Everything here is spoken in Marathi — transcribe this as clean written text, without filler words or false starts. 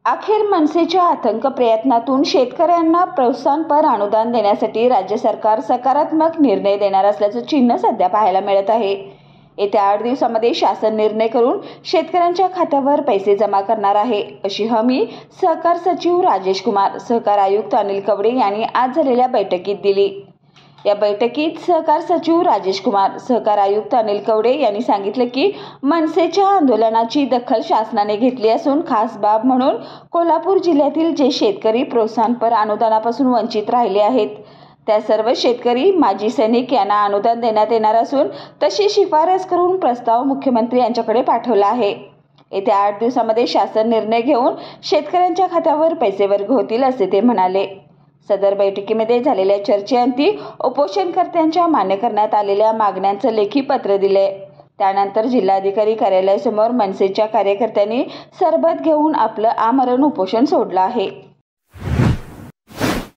अखेर मनसेच्या अथक प्रयत्नातून शेतकऱ्यांना प्रोत्साहनपर अनुदान देण्यासाठी राज्य सरकार सकारात्मक निर्णय देणार असल्याचं चिन्ह सध्या पाहायला मिळत आहे। येत्या 8 दिवसांमध्ये शासन निर्णय करून शेतकऱ्यांच्या खात्यावर पैसे जमा करणार आहे, अशी हमी सहकार सचिव राजेश कुमार, सहकार आयुक्त अनिल कवडे यांनी आज झालेल्या बैठकीत दिली। या बैठकीत सहकार सचिव राजेश कुमार, सहकार आयुक्त अनिल कवडे यांनी सांगितले की मनसेच्या आंदोलनाची दखल शासनाने घेतली असून खास बाब म्हणून कोल्हापूर जिल्ह्यातील जे शेतकरी प्रोत्साहनपर अनुदानापासून वंचित राहिले आहेत त्या सर्व शेतकरी माजी सैनिक यांना अनुदान देण्यात येणार असून तशी शिफारस करून प्रस्ताव मुख्यमंत्री यांच्याकडे पाठवला आहे। येत्या 8 दिवसांमध्ये शासन निर्णय घेऊन शेतकऱ्यांच्या खात्यावर पैसे वर्ग होतील, असे ते म्हणाले। सदर बैठकीमध्ये झालेल्या चर्चेअंती उपोषणकर्त्यांच्या मान्य करण्यात आलेल्या मागण्यांचं लेखी पत्र दिले। त्यानंतर जिल्हाधिकारी कार्यालयासमोर मनसेच्या कार्यकर्त्यांनी सरबत घेऊन आपलं आमरण उपोषण सोडलं आहे।